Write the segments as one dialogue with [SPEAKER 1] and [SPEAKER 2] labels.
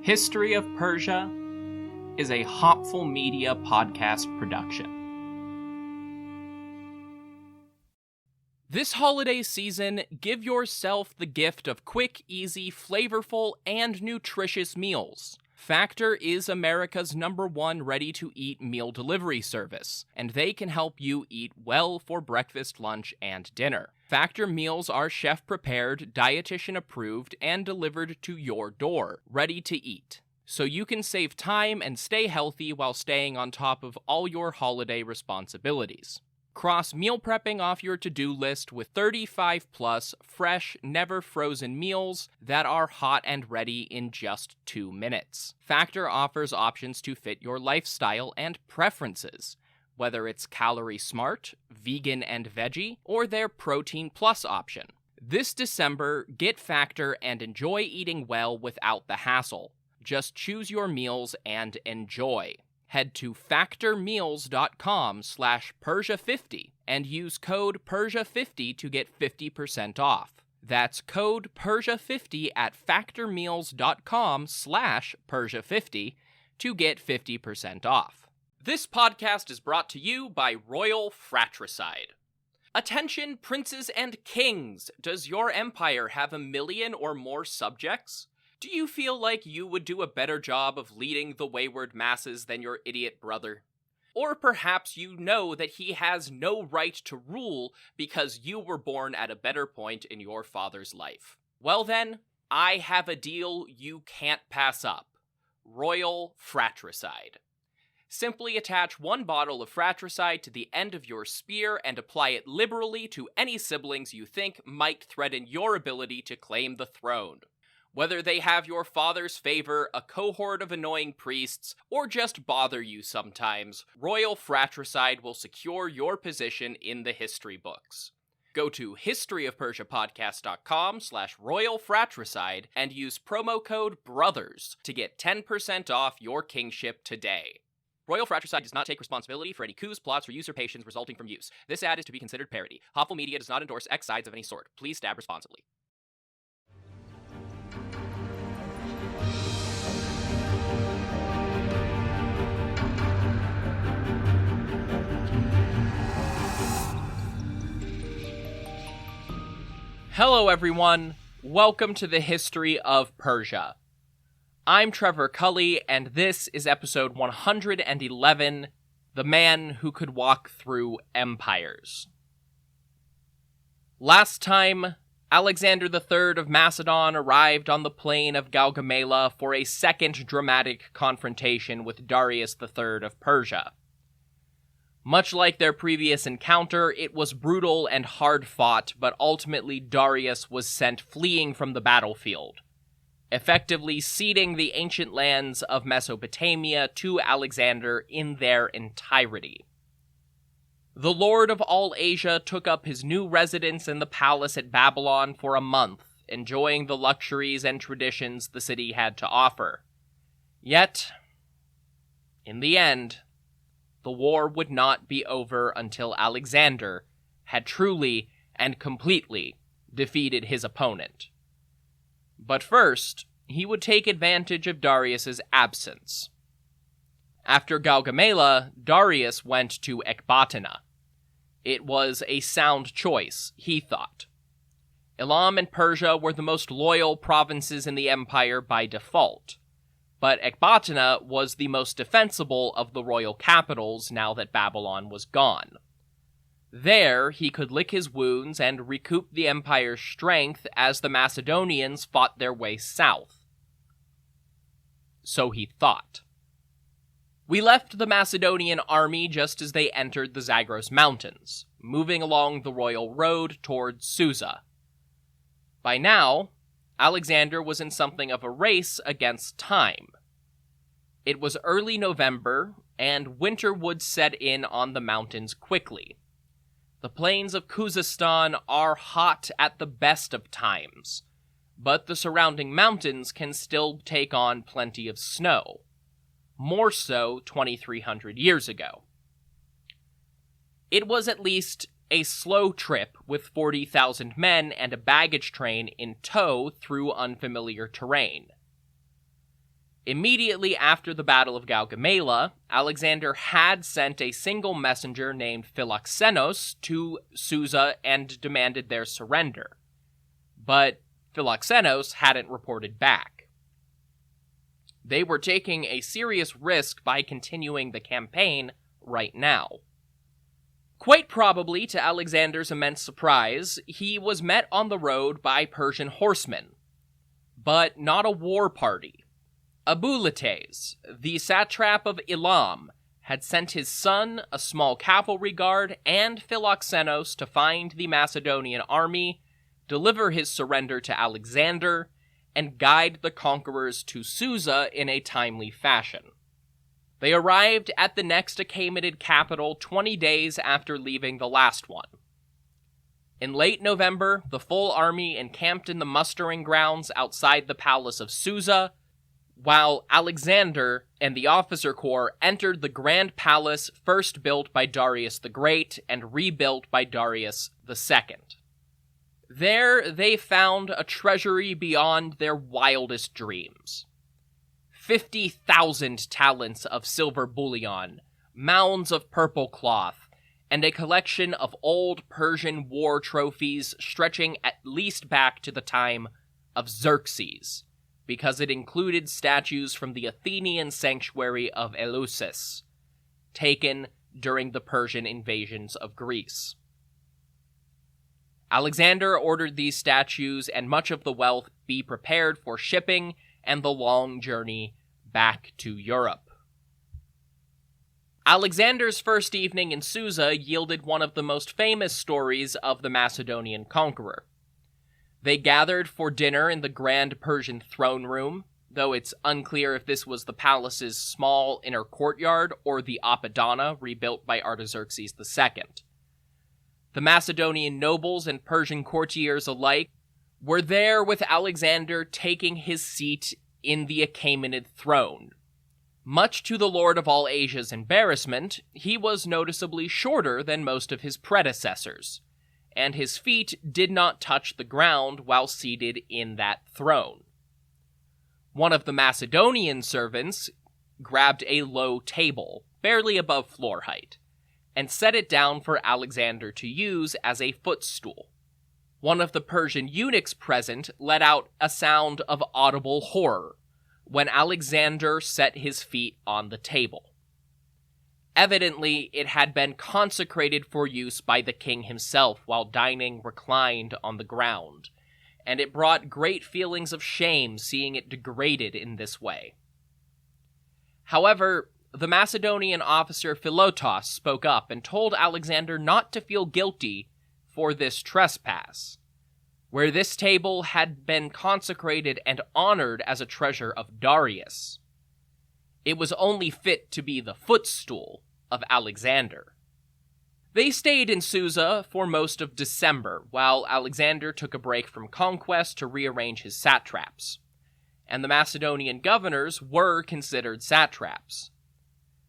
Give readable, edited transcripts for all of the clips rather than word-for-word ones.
[SPEAKER 1] History of Persia is a Hopful Media podcast production. This holiday season, give yourself the gift of quick, easy, flavorful, and nutritious meals. Factor is America's #1 ready-to-eat meal delivery service, and they can help you eat well for breakfast, lunch, and dinner. Factor meals are chef-prepared, dietitian-approved, and delivered to your door, ready to eat. So you can save time and stay healthy while staying on top of all your holiday responsibilities. Cross meal prepping off your to-do list with 35-plus fresh, never-frozen meals that are hot and ready in just 2 minutes. Factor offers options to fit your lifestyle and preferences, whether it's calorie smart, vegan and veggie, or their protein plus option. This December, get Factor and enjoy eating well without the hassle. Just choose your meals and enjoy. Head to factormeals.com/Persia50 and use code Persia50 to get 50% off. That's code Persia50 at factormeals.com/Persia50 to get 50% off. This podcast is brought to you by Royal Fratricide. Attention, princes and kings! Does your empire have 1 million or more subjects? Do you feel like you would do a better job of leading the wayward masses than your idiot brother? Or perhaps you know that he has no right to rule because you were born at a better point in your father's life. Well then, I have a deal you can't pass up. Royal Fratricide. Simply attach 1 bottle of fratricide to the end of your spear and apply it liberally to any siblings you think might threaten your ability to claim the throne. Whether they have your father's favor, a cohort of annoying priests, or just bother you sometimes, Royal Fratricide will secure your position in the history books. Go to historyofpersiapodcast.com/Royal Fratricide and use promo code BROTHERS to get 10% off your kingship today. Royal Fratricide does not take responsibility for any coups, plots, or usurpations resulting from use. This ad is to be considered parody. Hopful Media does not endorse X sides of any sort. Please stab responsibly. Hello everyone, welcome to the History of Persia. I'm Trevor Cully, and this is episode 111, The Man Who Could Walk Through Empires. Last time, Alexander III of Macedon arrived on the plain of Gaugamela for a second dramatic confrontation with Darius III of Persia. Much like their previous encounter, it was brutal and hard-fought, but ultimately Darius was sent fleeing from the battlefield, effectively ceding the ancient lands of Mesopotamia to Alexander in their entirety. The Lord of all Asia took up his new residence in the palace at Babylon for a month, enjoying the luxuries and traditions the city had to offer. Yet, in the end, the war would not be over until Alexander had truly and completely defeated his opponent. But first, he would take advantage of Darius's absence. After Gaugamela, Darius went to Ecbatana. It was a sound choice, he thought. Elam and Persia were the most loyal provinces in the empire by default, but Ecbatana was the most defensible of the royal capitals now that Babylon was gone. There, he could lick his wounds and recoup the empire's strength as the Macedonians fought their way south. So he thought. We left the Macedonian army just as they entered the Zagros Mountains, moving along the royal road towards Susa. By now, Alexander was in something of a race against time. It was early November, and winter would set in on the mountains quickly. The plains of Khuzestan are hot at the best of times, but the surrounding mountains can still take on plenty of snow. More so 2,300 years ago. It was at least a slow trip with 40,000 men and a baggage train in tow through unfamiliar terrain. Immediately after the Battle of Gaugamela, Alexander had sent a single messenger named Philoxenos to Susa and demanded their surrender. But Philoxenos hadn't reported back. They were taking a serious risk by continuing the campaign right now. Quite probably, to Alexander's immense surprise, he was met on the road by Persian horsemen, but not a war party. Abulites, the satrap of Elam, had sent his son, a small cavalry guard, and Philoxenos to find the Macedonian army, deliver his surrender to Alexander, and guide the conquerors to Susa in a timely fashion. They arrived at the next Achaemenid capital 20 days after leaving the last one. In late November, the full army encamped in the mustering grounds outside the palace of Susa, while Alexander and the officer corps entered the grand palace first built by Darius the Great and rebuilt by Darius II. There they found a treasury beyond their wildest dreams. 50,000 talents of silver bullion, mounds of purple cloth, and a collection of old Persian war trophies stretching at least back to the time of Xerxes, because it included statues from the Athenian sanctuary of Eleusis, taken during the Persian invasions of Greece. Alexander ordered these statues and much of the wealth be prepared for shipping and the long journey back to Europe. Alexander's first evening in Susa yielded one of the most famous stories of the Macedonian conqueror. They gathered for dinner in the grand Persian throne room, though it's unclear if this was the palace's small inner courtyard or the Ecbatana rebuilt by Artaxerxes II. The Macedonian nobles and Persian courtiers alike were there with Alexander taking his seat in the Achaemenid throne. Much to the Lord of all Asia's embarrassment, he was noticeably shorter than most of his predecessors, and his feet did not touch the ground while seated in that throne. One of the Macedonian servants grabbed a low table, barely above floor height, and set it down for Alexander to use as a footstool. One of the Persian eunuchs present let out a sound of audible horror when Alexander set his feet on the table. Evidently, it had been consecrated for use by the king himself while dining reclined on the ground, and it brought great feelings of shame seeing it degraded in this way. However, the Macedonian officer Philotas spoke up and told Alexander not to feel guilty for this trespass, where this table had been consecrated and honored as a treasure of Darius. It was only fit to be the footstool of Alexander. They stayed in Susa for most of December, while Alexander took a break from conquest to rearrange his satraps, and the Macedonian governors were considered satraps.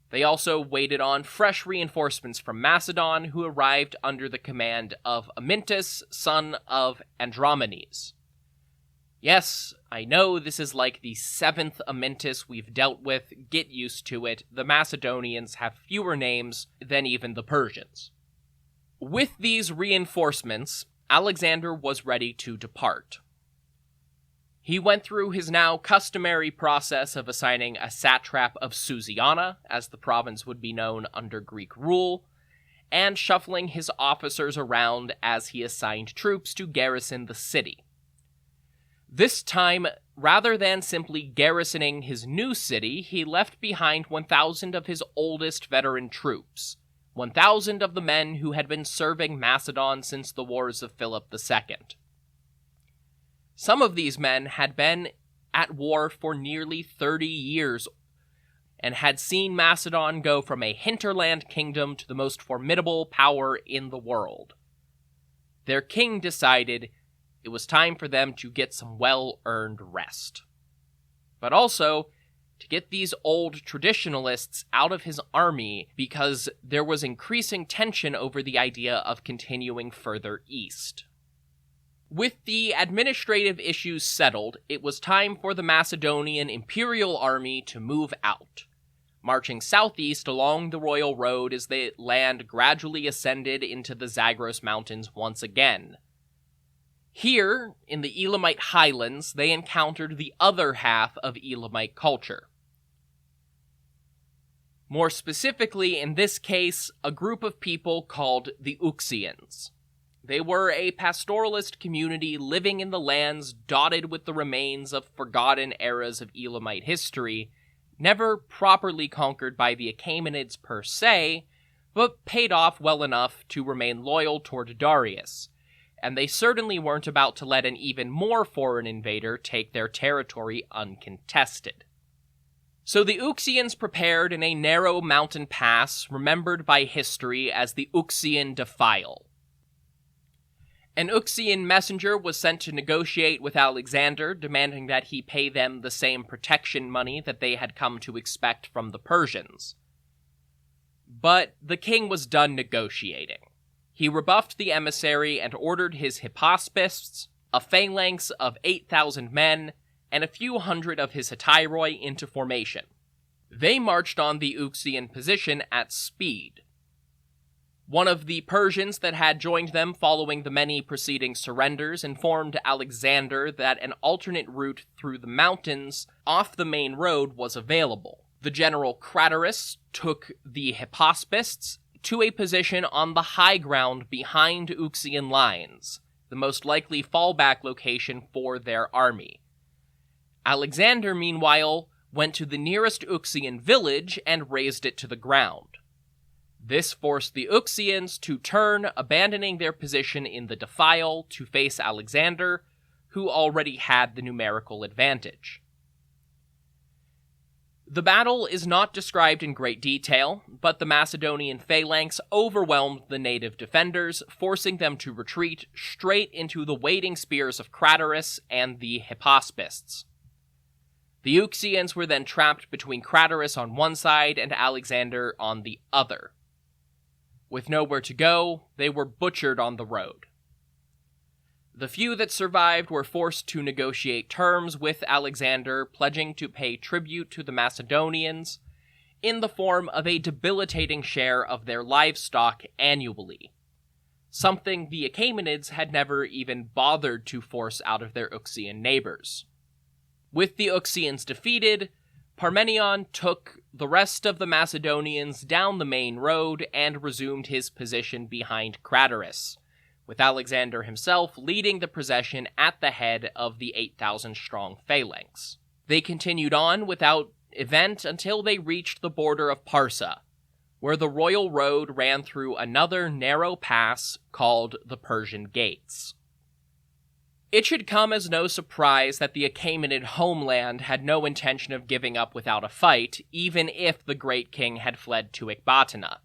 [SPEAKER 1] They also waited on fresh reinforcements from Macedon, who arrived under the command of Amyntas, son of Andromenes. Yes, I know this is like the 7th Amyntas we've dealt with. Get used to it. The Macedonians have fewer names than even the Persians. With these reinforcements, Alexander was ready to depart. He went through his now customary process of assigning a satrap of Susiana, as the province would be known under Greek rule, and shuffling his officers around as he assigned troops to garrison the city. This time, rather than simply garrisoning his new city, he left behind 1,000 of his oldest veteran troops, 1,000 of the men who had been serving Macedon since the wars of Philip II. Some of these men had been at war for nearly 30 years and had seen Macedon go from a hinterland kingdom to the most formidable power in the world. Their king decided it was time for them to get some well-earned rest, but also to get these old traditionalists out of his army because there was increasing tension over the idea of continuing further east. With the administrative issues settled, it was time for the Macedonian imperial army to move out, marching southeast along the royal road as the land gradually ascended into the Zagros Mountains once again. Here, in the Elamite highlands, they encountered the other half of Elamite culture. More specifically, in this case, a group of people called the Uxians. They were a pastoralist community living in the lands dotted with the remains of forgotten eras of Elamite history, never properly conquered by the Achaemenids per se, but paid off well enough to remain loyal toward Darius, and they certainly weren't about to let an even more foreign invader take their territory uncontested. So the Uxians prepared in a narrow mountain pass remembered by history as the Uxian Defile. An Uxian messenger was sent to negotiate with Alexander, demanding that he pay them the same protection money that they had come to expect from the Persians. But the king was done negotiating. He rebuffed the emissary and ordered his hypaspists, a phalanx of 8,000 men, and a few hundred of his hetairoi into formation. They marched on the Uxian position at speed. One of the Persians that had joined them following the many preceding surrenders informed Alexander that an alternate route through the mountains off the main road was available. The general Craterus took the hypaspists to a position on the high ground behind Uxian lines, the most likely fallback location for their army. Alexander, meanwhile, went to the nearest Uxian village and razed it to the ground. This forced the Uxians to turn, abandoning their position in the defile to face Alexander, who already had the numerical advantage. The battle is not described in great detail, but the Macedonian phalanx overwhelmed the native defenders, forcing them to retreat straight into the waiting spears of Craterus and the hypaspists. The Uxians were then trapped between Craterus on one side and Alexander on the other. With nowhere to go, they were butchered on the road. The few that survived were forced to negotiate terms with Alexander, pledging to pay tribute to the Macedonians in the form of a debilitating share of their livestock annually, something the Achaemenids had never even bothered to force out of their Uxian neighbors. With the Uxians defeated, Parmenion took the rest of the Macedonians down the main road and resumed his position behind Craterus, with Alexander himself leading the procession at the head of the 8,000-strong phalanx. They continued on without event until they reached the border of Parsa, where the royal road ran through another narrow pass called the Persian Gates. It should come as no surprise that the Achaemenid homeland had no intention of giving up without a fight, even if the great king had fled to Ecbatana.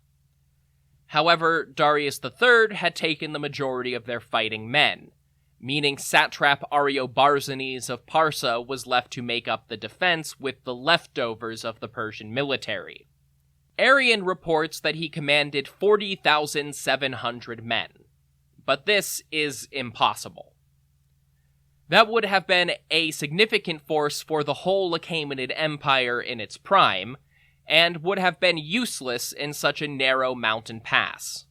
[SPEAKER 1] However, Darius III had taken the majority of their fighting men, meaning satrap Ariobarzanes of Parsa was left to make up the defense with the leftovers of the Persian military. Arrian reports that he commanded 40,700 men, but this is impossible. That would have been a significant force for the whole Achaemenid Empire in its prime, and would have been useless in such a narrow mountain pass.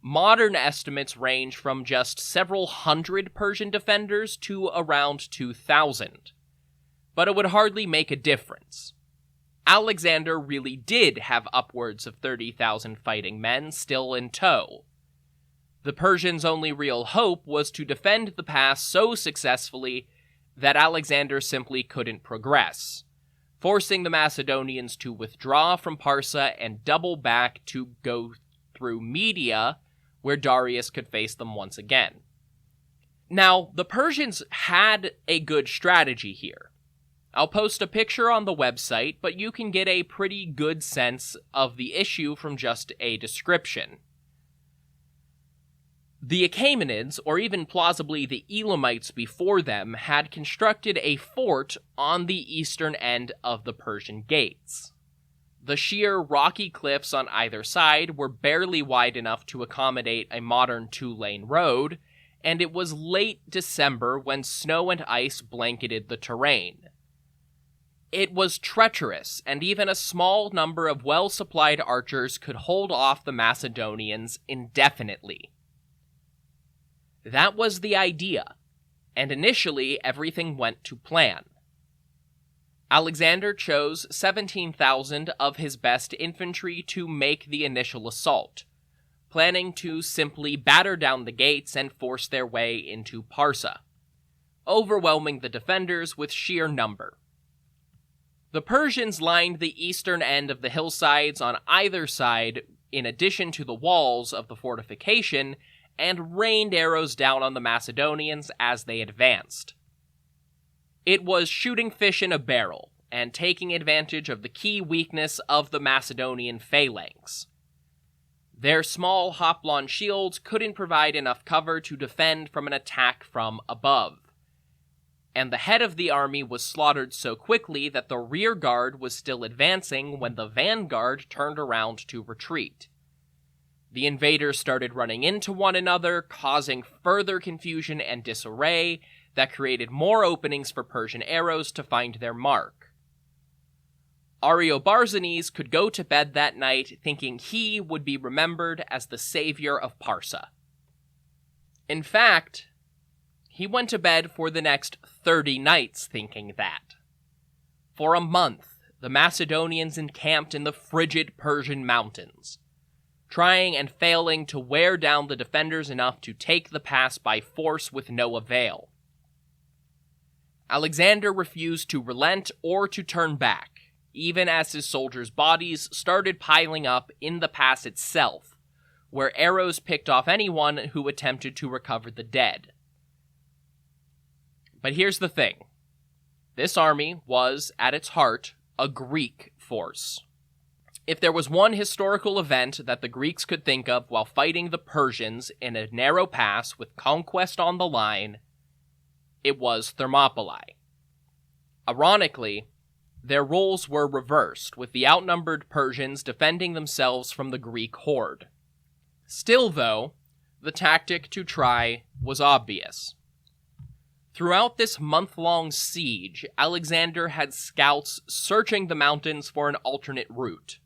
[SPEAKER 1] Modern estimates range from just several hundred Persian defenders to around 2,000, but it would hardly make a difference. Alexander really did have upwards of 30,000 fighting men still in tow. The Persians' only real hope was to defend the pass so successfully that Alexander simply couldn't progress, forcing the Macedonians to withdraw from Parsa and double back to go through Media, where Darius could face them once again. Now, the Persians had a good strategy here. I'll post a picture on the website, but you can get a pretty good sense of the issue from just a description. The Achaemenids, or even plausibly the Elamites before them, had constructed a fort on the eastern end of the Persian Gates. The sheer rocky cliffs on either side were barely wide enough to accommodate a modern two-lane road, and it was late December when snow and ice blanketed the terrain. It was treacherous, and even a small number of well-supplied archers could hold off the Macedonians indefinitely. That was the idea, and initially everything went to plan. Alexander chose 17,000 of his best infantry to make the initial assault, planning to simply batter down the gates and force their way into Parsa, overwhelming the defenders with sheer number. The Persians lined the eastern end of the hillsides on either side, in addition to the walls of the fortification, and rained arrows down on the Macedonians as they advanced. It was shooting fish in a barrel, and taking advantage of the key weakness of the Macedonian phalanx. Their small hoplon shields couldn't provide enough cover to defend from an attack from above, and the head of the army was slaughtered so quickly that the rear guard was still advancing when the vanguard turned around to retreat. The invaders started running into one another, causing further confusion and disarray that created more openings for Persian arrows to find their mark. Ariobarzanes could go to bed that night thinking he would be remembered as the savior of Parsa. In fact, he went to bed for the next 30 nights thinking that. For a month, the Macedonians encamped in the frigid Persian mountains, trying and failing to wear down the defenders enough to take the pass by force with no avail. Alexander refused to relent or to turn back, even as his soldiers' bodies started piling up in the pass itself, where arrows picked off anyone who attempted to recover the dead. But here's the thing. This army was, at its heart, a Greek force. If there was one historical event that the Greeks could think of while fighting the Persians in a narrow pass with conquest on the line, it was Thermopylae. Ironically, their roles were reversed, with the outnumbered Persians defending themselves from the Greek horde. Still, though, the tactic to try was obvious. Throughout this month-long siege, Alexander had scouts searching the mountains for an alternate route,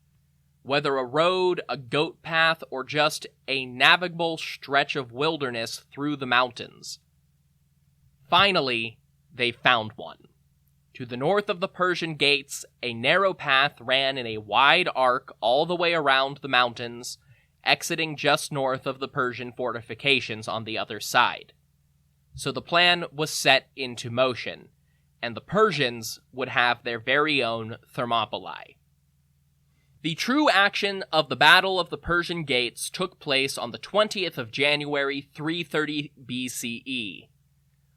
[SPEAKER 1] whether a road, a goat path, or just a navigable stretch of wilderness through the mountains. Finally, they found one. To the north of the Persian Gates, a narrow path ran in a wide arc all the way around the mountains, exiting just north of the Persian fortifications on the other side. So the plan was set into motion, and the Persians would have their very own Thermopylae. The true action of the Battle of the Persian Gates took place on the 20th of January 330 BCE,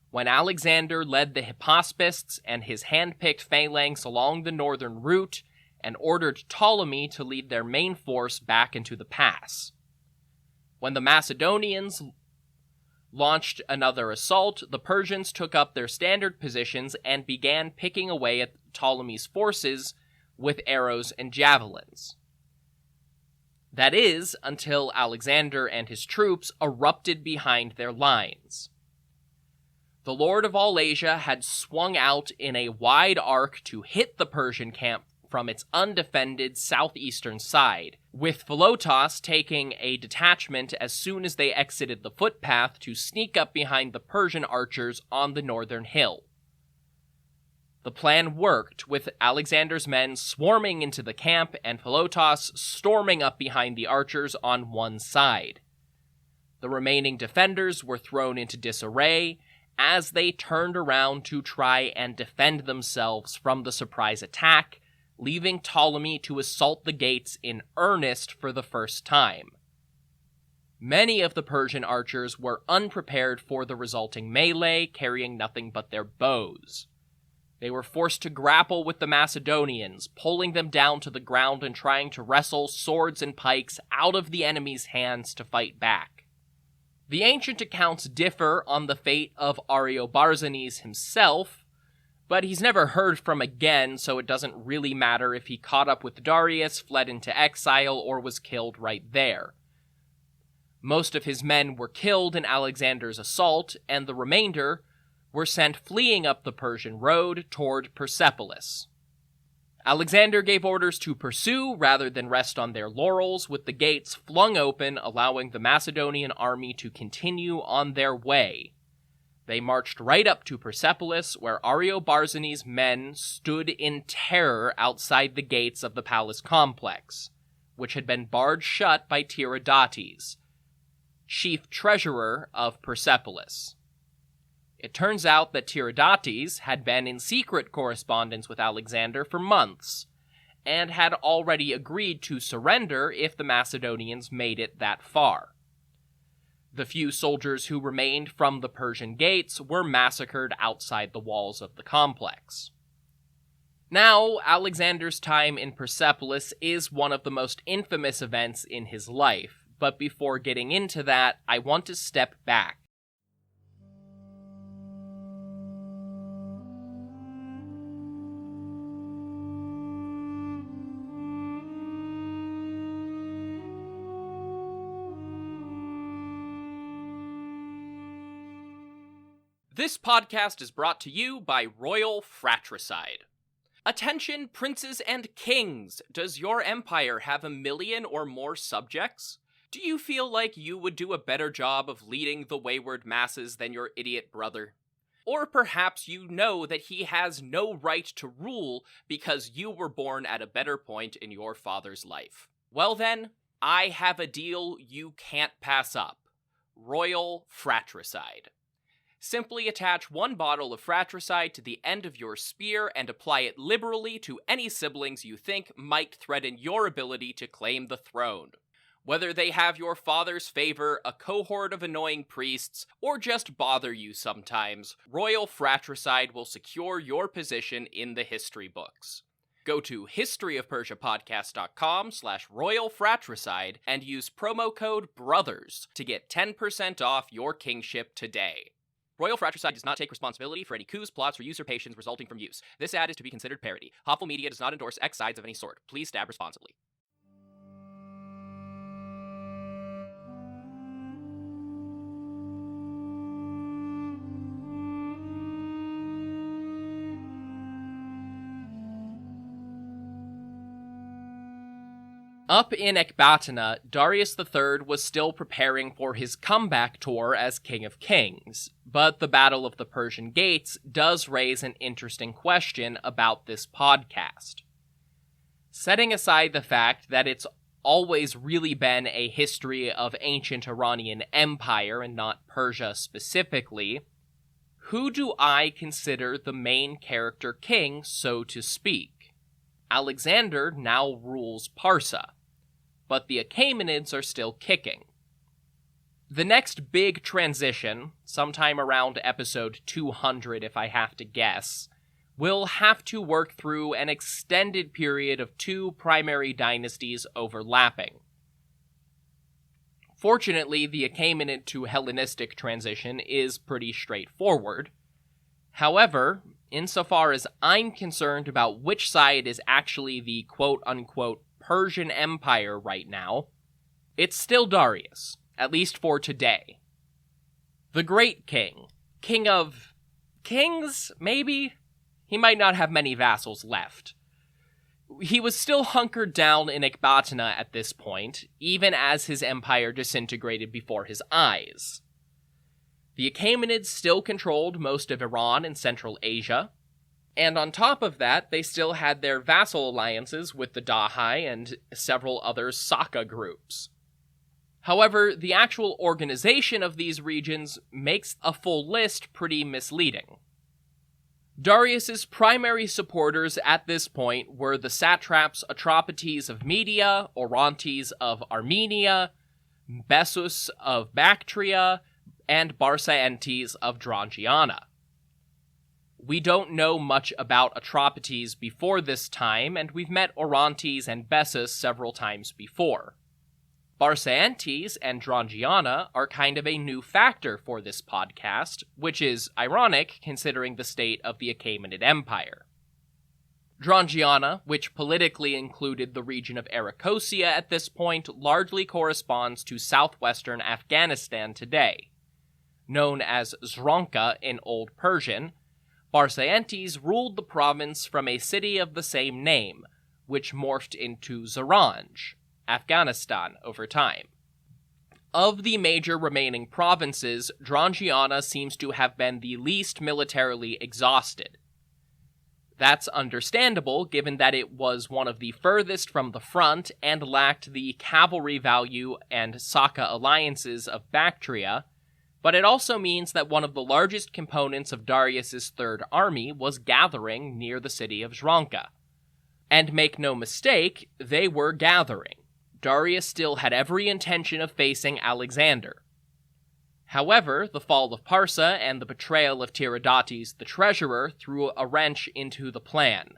[SPEAKER 1] when Alexander led the Hypaspists and his hand-picked phalanx along the northern route and ordered Ptolemy to lead their main force back into the pass. When the Macedonians launched another assault, the Persians took up their standard positions and began picking away at Ptolemy's forces with arrows and javelins. That is, until Alexander and his troops erupted behind their lines. The Lord of all Asia had swung out in a wide arc to hit the Persian camp from its undefended southeastern side, with Philotas taking a detachment as soon as they exited the footpath to sneak up behind the Persian archers on the northern hill. The plan worked, with Alexander's men swarming into the camp and Philotas storming up behind the archers on one side. The remaining defenders were thrown into disarray as they turned around to try and defend themselves from the surprise attack, leaving Ptolemy to assault the gates in earnest for the first time. Many of the Persian archers were unprepared for the resulting melee, carrying nothing but their bows. They were forced to grapple with the Macedonians, pulling them down to the ground and trying to wrestle swords and pikes out of the enemy's hands to fight back. The ancient accounts differ on the fate of Ariobarzanes himself, but he's never heard from again, so it doesn't really matter if he caught up with Darius, fled into exile, or was killed right there. Most of his men were killed in Alexander's assault, and the remainder were sent fleeing up the Persian road toward Persepolis. Alexander gave orders to pursue rather than rest on their laurels, with the gates flung open, allowing the Macedonian army to continue on their way. They marched right up to Persepolis, where Ariobarzanes' men stood in terror outside the gates of the palace complex, which had been barred shut by Tiridates, chief treasurer of Persepolis. It turns out that Tiridates had been in secret correspondence with Alexander for months, and had already agreed to surrender if the Macedonians made it that far. The few soldiers who remained from the Persian Gates were massacred outside the walls of the complex. Now, Alexander's time in Persepolis is one of the most infamous events in his life, but before getting into that, I want to step back. This podcast is brought to you by Royal Fratricide. Attention, princes and kings! Does your empire have 1 million or more subjects? Do you feel like you would do a better job of leading the wayward masses than your idiot brother? Or perhaps you know that he has no right to rule because you were born at a better point in your father's life. Well then, I have a deal you can't pass up. Royal Fratricide. Simply attach 1 bottle of fratricide to the end of your spear and apply it liberally to any siblings you think might threaten your ability to claim the throne. Whether they have your father's favor, a cohort of annoying priests, or just bother you sometimes, Royal Fratricide will secure your position in the history books. Go to historyofpersiapodcast.com/Royal Fratricide and use promo code BROTHERS to get 10% off your kingship today. Royal Fratricide does not take responsibility for any coups, plots, or usurpations resulting from use. This ad is to be considered parody. Hopful Media does not endorse X sides of any sort. Please stab responsibly. Up in Ecbatana, Darius III was still preparing for his comeback tour as King of Kings, but the Battle of the Persian Gates does raise an interesting question about this podcast. Setting aside the fact that it's always really been a history of ancient Iranian empire and not Persia specifically, who do I consider the main character king, so to speak? Alexander now rules Parsa, but the Achaemenids are still kicking. The next big transition, sometime around episode 200 if I have to guess, will have to work through an extended period of 2 primary dynasties overlapping. Fortunately, the Achaemenid to Hellenistic transition is pretty straightforward. However, insofar as I'm concerned about which side is actually the quote-unquote Persian Empire right now, it's still Darius, at least for today. The Great King. King of kings, maybe? He might not have many vassals left. He was still hunkered down in Ecbatana at this point, even as his empire disintegrated before his eyes. The Achaemenids still controlled most of Iran and Central Asia, and on top of that, they still had their vassal alliances with the Dahai and several other Saka groups. However, the actual organization of these regions makes a full list pretty misleading. Darius's primary supporters at this point were the satraps Atropates of Media, Orontes of Armenia, Bessus of Bactria, and Barsaentes of Drangiana. We don't know much about Atropates before this time, and we've met Orontes and Bessus several times before. Barsaentes and Drangiana are kind of a new factor for this podcast, which is ironic considering the state of the Achaemenid Empire. Drangiana, which politically included the region of Arachosia at this point, largely corresponds to southwestern Afghanistan today. Known as Zronka in Old Persian, Barsaentes ruled the province from a city of the same name, which morphed into Zaranj, Afghanistan, over time. Of the major remaining provinces, Drangiana seems to have been the least militarily exhausted. That's understandable, given that it was one of the furthest from the front and lacked the cavalry value and Saka alliances of Bactria, but it also means that one of the largest components of Darius's Third Army was gathering near the city of Zronka. And make no mistake, they were gathering. Darius still had every intention of facing Alexander. However, the fall of Parsa and the betrayal of Tiridates the treasurer threw a wrench into the plan.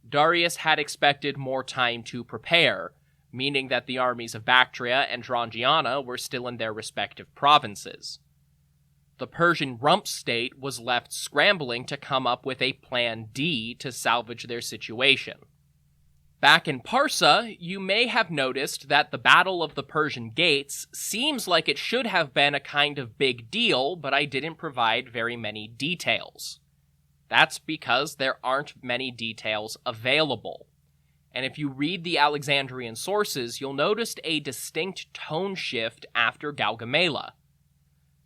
[SPEAKER 1] Darius had expected more time to prepare, meaning that the armies of Bactria and Drangiana were still in their respective provinces. The Persian rump state was left scrambling to come up with a plan D to salvage their situation. Back in Parsa, you may have noticed that the Battle of the Persian Gates seems like it should have been a kind of big deal, but I didn't provide very many details. That's because there aren't many details available. And if you read the Alexandrian sources, you'll notice a distinct tone shift after Gaugamela.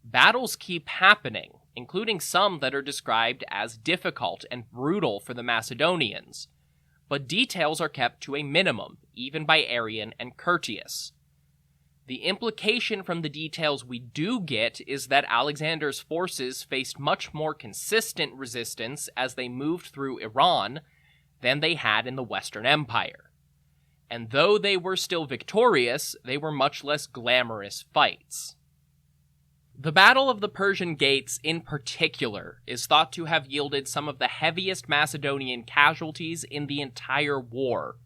[SPEAKER 1] Battles keep happening, including some that are described as difficult and brutal for the Macedonians, but details are kept to a minimum, even by Arrian and Curtius. The implication from the details we do get is that Alexander's forces faced much more consistent resistance as they moved through Iran than they had in the Western Empire. And though they were still victorious, they were much less glamorous fights. The Battle of the Persian Gates in particular is thought to have yielded some of the heaviest Macedonian casualties in the entire war.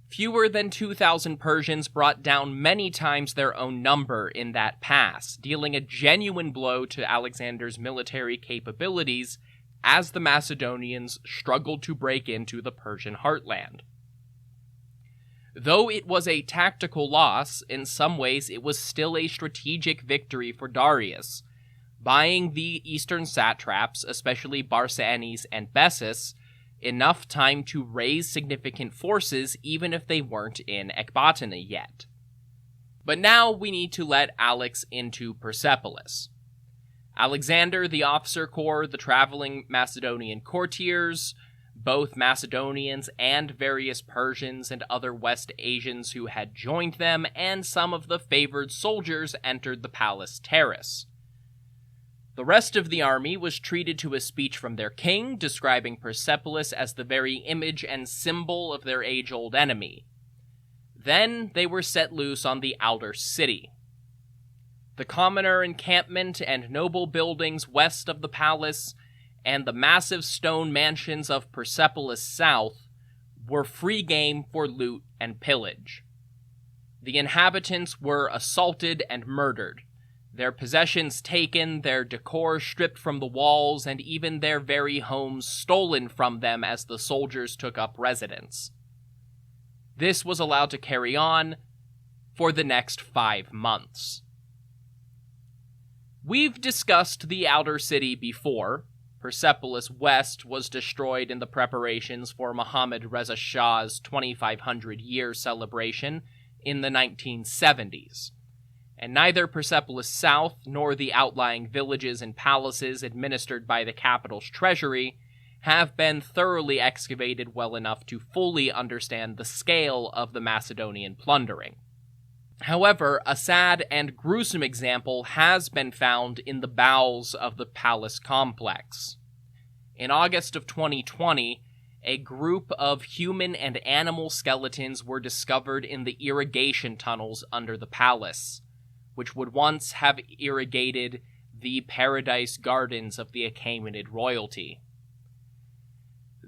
[SPEAKER 1] Fewer than 2,000 Persians brought down many times their own number in that pass, dealing a genuine blow to Alexander's military capabilities as the Macedonians struggled to break into the Persian heartland. Though it was a tactical loss, in some ways it was still a strategic victory for Darius, buying the eastern satraps, especially Barsanes and Bessus, enough time to raise significant forces even if they weren't in Ecbatana yet. But now we need to let Alex into Persepolis. Alexander, the officer corps, the traveling Macedonian courtiers, both Macedonians and various Persians and other West Asians who had joined them, and some of the favored soldiers entered the palace terrace. The rest of the army was treated to a speech from their king, describing Persepolis as the very image and symbol of their age-old enemy. Then they were set loose on the outer city. The commoner encampment and noble buildings west of the palace and the massive stone mansions of Persepolis south were free game for loot and pillage. The inhabitants were assaulted and murdered, their possessions taken, their decor stripped from the walls, and even their very homes stolen from them as the soldiers took up residence. This was allowed to carry on for the next 5 months. We've discussed the outer city before. Persepolis West was destroyed in the preparations for Muhammad Reza Shah's 2500-year celebration in the 1970s, and neither Persepolis South nor the outlying villages and palaces administered by the capital's treasury have been thoroughly excavated well enough to fully understand the scale of the Macedonian plundering. However, a sad and gruesome example has been found in the bowels of the palace complex. In August of 2020, a group of human and animal skeletons were discovered in the irrigation tunnels under the palace, which would once have irrigated the paradise gardens of the Achaemenid royalty.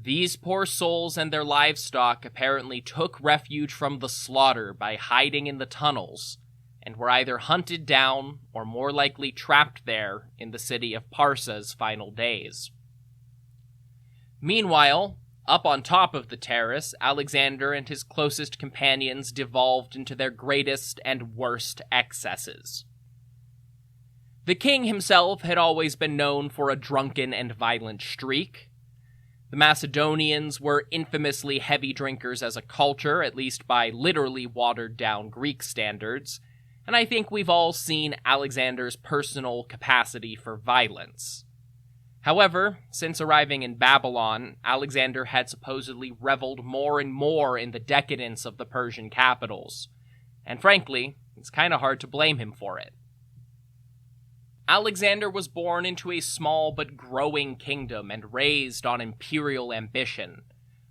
[SPEAKER 1] These poor souls and their livestock apparently took refuge from the slaughter by hiding in the tunnels, and were either hunted down or more likely trapped there in the city of Parsa's final days. Meanwhile, Up on top of the terrace, Alexander and his closest companions devolved into their greatest and worst excesses. The king himself had always been known for a drunken and violent streak. The Macedonians were infamously heavy drinkers as a culture, at least by literally watered-down Greek standards, and I think we've all seen Alexander's personal capacity for violence. However, since arriving in Babylon, Alexander had supposedly reveled more and more in the decadence of the Persian capitals, and frankly, it's kind of hard to blame him for it. Alexander was born into a small but growing kingdom and raised on imperial ambition,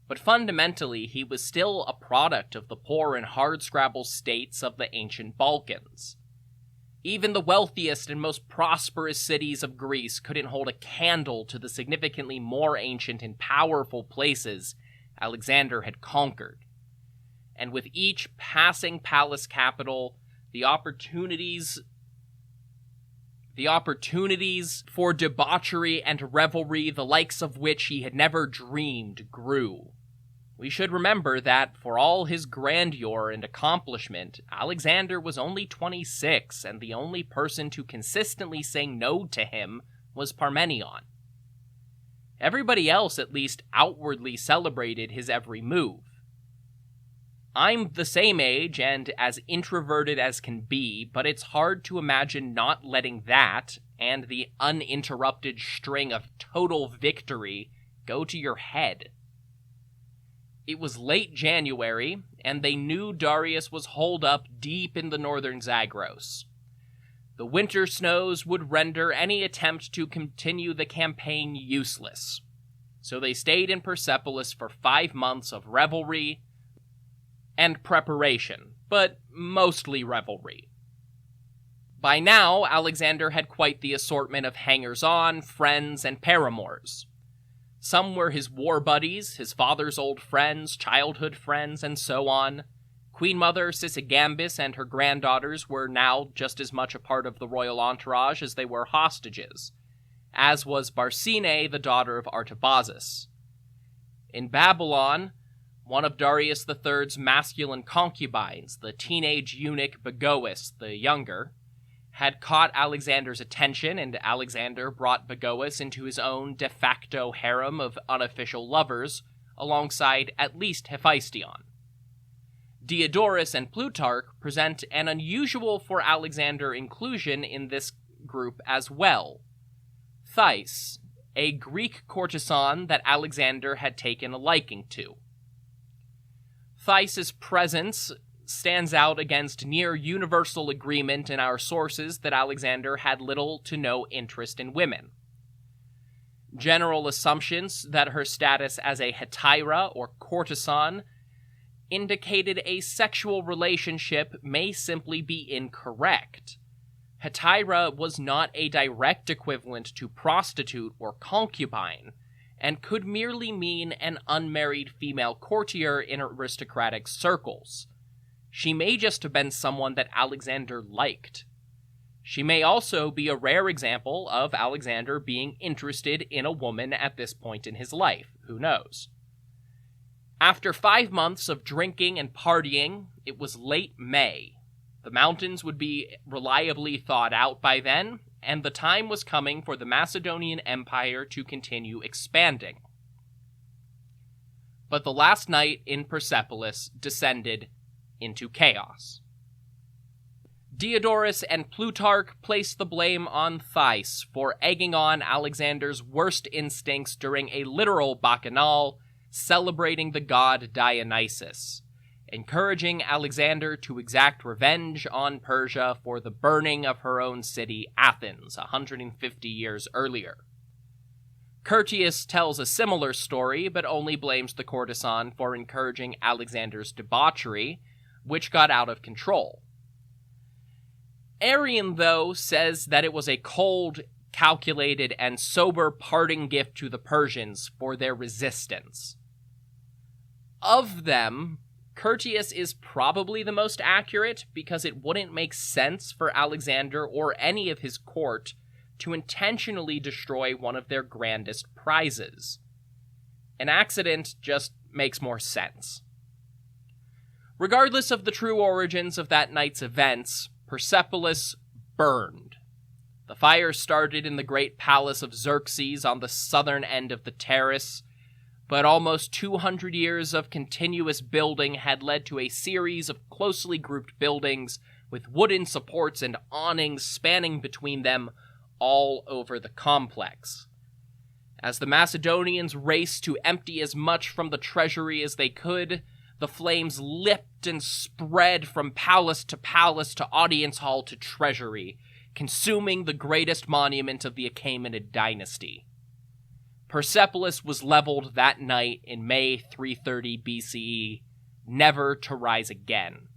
[SPEAKER 1] but fundamentally he was still a product of the poor and hardscrabble states of the ancient Balkans. Even the wealthiest and most prosperous cities of Greece couldn't hold a candle to the significantly more ancient and powerful places Alexander had conquered. And with each passing palace capital, the opportunities for debauchery and revelry, the likes of which he had never dreamed, grew. We should remember that, for all his grandeur and accomplishment, Alexander was only 26, and the only person to consistently say no to him was Parmenion. Everybody else at least outwardly celebrated his every move. I'm the same age and as introverted as can be, but it's hard to imagine not letting that, and the uninterrupted string of total victory, go to your head. It was late January, and they knew Darius was holed up deep in the northern Zagros. The winter snows would render any attempt to continue the campaign useless, so they stayed in Persepolis for 5 months of revelry and preparation, but mostly revelry. By now, Alexander had quite the assortment of hangers-on, friends, and paramours. Some were his war buddies, his father's old friends, childhood friends, and so on. Queen Mother Sisygambis and her granddaughters were now just as much a part of the royal entourage as they were hostages, as was Barsine, the daughter of Artabazus. In Babylon, one of Darius III's masculine concubines, the teenage eunuch Bagoas the Younger, had caught Alexander's attention, and Alexander brought Bagoas into his own de facto harem of unofficial lovers, alongside at least Hephaestion. Diodorus and Plutarch present an unusual for Alexander inclusion in this group as well. Thais, a Greek courtesan that Alexander had taken a liking to. Thais's presence stands out against near universal agreement in our sources that Alexander had little to no interest in women. General assumptions that her status as a hetaira or courtesan indicated a sexual relationship may simply be incorrect. Hetaira was not a direct equivalent to prostitute or concubine, and could merely mean an unmarried female courtier in aristocratic circles. She may just have been someone that Alexander liked. She may also be a rare example of Alexander being interested in a woman at this point in his life. Who knows? After 5 months of drinking and partying, it was late May. The mountains would be reliably thawed out by then, and the time was coming for the Macedonian Empire to continue expanding. But the last night in Persepolis descended into chaos. Diodorus and Plutarch placed the blame on Thais for egging on Alexander's worst instincts during a literal bacchanal celebrating the god Dionysus, encouraging Alexander to exact revenge on Persia for the burning of her own city, Athens, 150 years earlier. Curtius tells a similar story, but only blames the courtesan for encouraging Alexander's debauchery, which got out of control. Arrian, though, says that it was a cold, calculated, and sober parting gift to the Persians for their resistance. Of them, Curtius is probably the most accurate because it wouldn't make sense for Alexander or any of his court to intentionally destroy one of their grandest prizes. An accident just makes more sense. Regardless of the true origins of that night's events, Persepolis burned. The fire started in the great palace of Xerxes on the southern end of the terrace, but almost 200 years of continuous building had led to a series of closely grouped buildings with wooden supports and awnings spanning between them all over the complex. As the Macedonians raced to empty as much from the treasury as they could, the flames lipped and spread from palace to audience hall to treasury, consuming the greatest monument of the Achaemenid dynasty. Persepolis was leveled that night in May 330 BCE, never to rise again.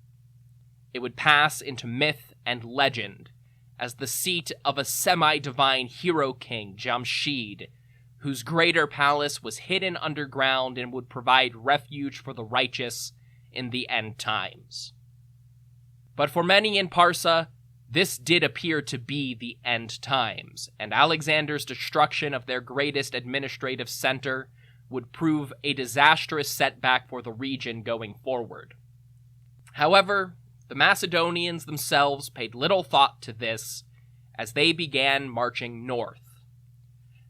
[SPEAKER 1] It would pass into myth and legend as the seat of a semi-divine hero king, Jamshid, whose greater palace was hidden underground and would provide refuge for the righteous in the end times. But for many in Parsa, this did appear to be the end times, and Alexander's destruction of their greatest administrative center would prove a disastrous setback for the region going forward. However, the Macedonians themselves paid little thought to this as they began marching north.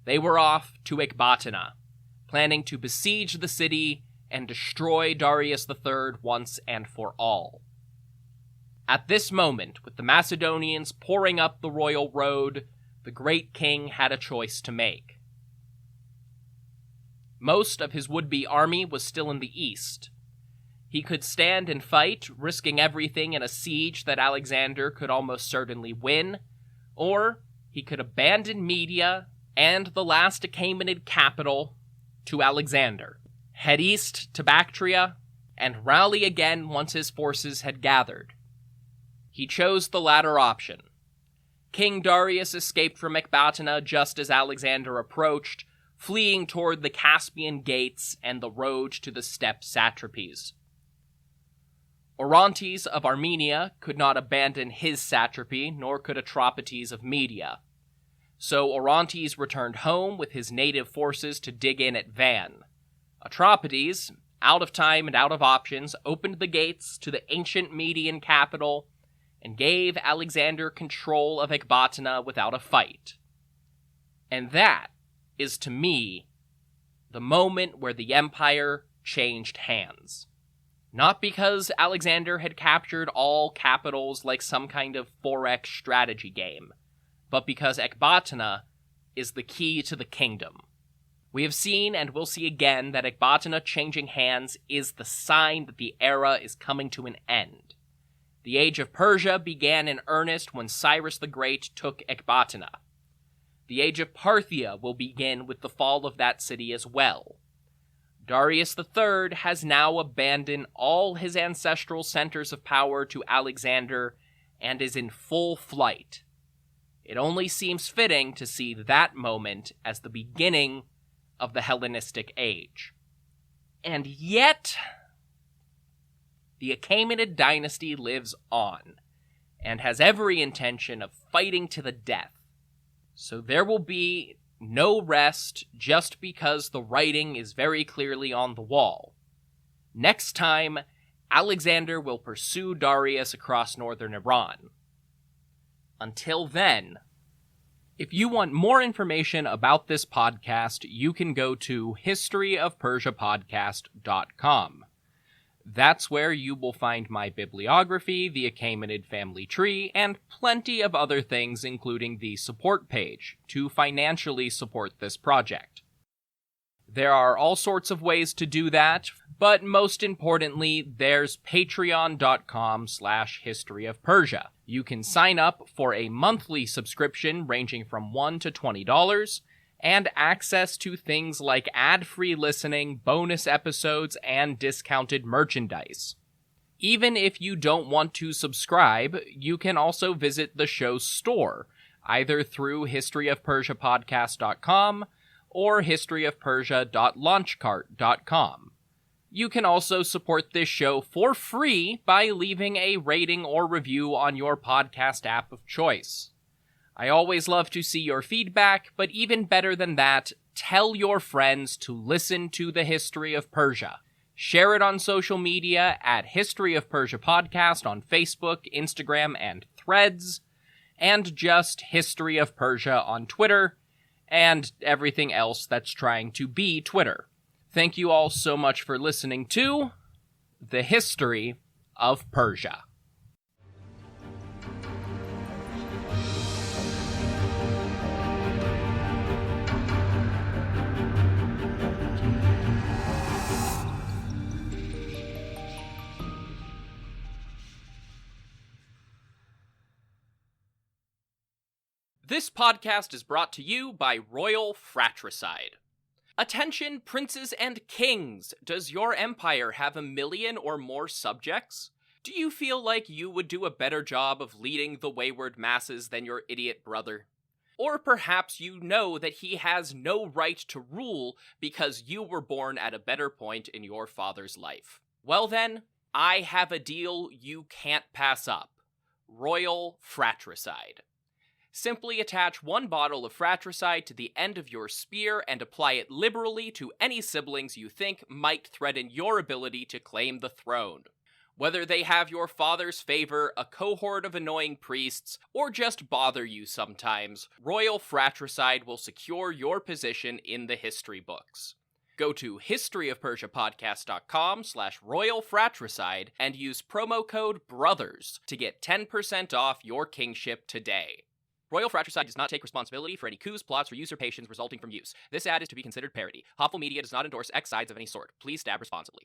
[SPEAKER 1] They were off to Ecbatana, planning to besiege the city and destroy Darius III once and for all. At this moment, with the Macedonians pouring up the royal road, the great king had a choice to make. Most of his would-be army was still in the east. He could stand and fight, risking everything in a siege that Alexander could almost certainly win, or he could abandon Media and the last Achaemenid capital to Alexander, head east to Bactria, and rally again once his forces had gathered. He chose the latter option. King Darius escaped from Ecbatana just as Alexander approached, fleeing toward the Persian Gates and the road to the steppe satrapies. Orontes of Armenia could not abandon his satrapy, nor could Atropates of Media. So Orontes returned home with his native forces to dig in at Van. Atropates, out of time and out of options, opened the gates to the ancient Median capital and gave Alexander control of Ecbatana without a fight. And that is, to me, the moment where the empire changed hands. Not because Alexander had captured all capitals like some kind of 4X strategy game, but because Ecbatana is the key to the kingdom. We have seen and will see again that Ecbatana changing hands is the sign that the era is coming to an end. The age of Persia began in earnest when Cyrus the Great took Ecbatana. The age of Parthia will begin with the fall of that city as well. Darius III has now abandoned all his ancestral centers of power to Alexander and is in full flight. It only seems fitting to see that moment as the beginning of the Hellenistic age. And yet, the Achaemenid dynasty lives on, and has every intention of fighting to the death. So there will be no rest just because the writing is very clearly on the wall. Next time, Alexander will pursue Darius across northern Iran. Until then, if you want more information about this podcast, you can go to historyofpersiapodcast.com. That's where you will find my bibliography, the Achaemenid family tree, and plenty of other things, including the support page, to financially support this project. There are all sorts of ways to do that, but most importantly, there's patreon.com/historyofpersia. You can sign up for a monthly subscription ranging from $1 to $20, and access to things like ad-free listening, bonus episodes, and discounted merchandise. Even if you don't want to subscribe, you can also visit the show's store, either through historyofpersiapodcast.com or historyofpersia.launchcart.com. You can also support this show for free by leaving a rating or review on your podcast app of choice. I always love to see your feedback, but even better than that, tell your friends to listen to the History of Persia. Share it on social media at History of Persia Podcast on Facebook, Instagram, and Threads, and just History of Persia on Twitter, and everything else that's trying to be Twitter. Thank you all so much for listening to the History of Persia. This podcast is brought to you by Royal Fratricide. Attention, princes and kings! Does your empire have 1 million or more subjects? Do you feel like you would do a better job of leading the wayward masses than your idiot brother? Or perhaps you know that he has no right to rule because you were born at a better point in your father's life. Well then, I have a deal you can't pass up. Royal Fratricide. Simply attach 1 bottle of fratricide to the end of your spear and apply it liberally to any siblings you think might threaten your ability to claim the throne. Whether they have your father's favor, a cohort of annoying priests, or just bother you sometimes, Royal Fratricide will secure your position in the history books. Go to historyofpersiapodcast.com/Royal Fratricide and use promo code BROTHERS to get 10% off your kingship today. Royal Fratricide does not take responsibility for any coups, plots, or usurpations resulting from use. This ad is to be considered parody. Hopful Media does not endorse X sides of any sort. Please stab responsibly.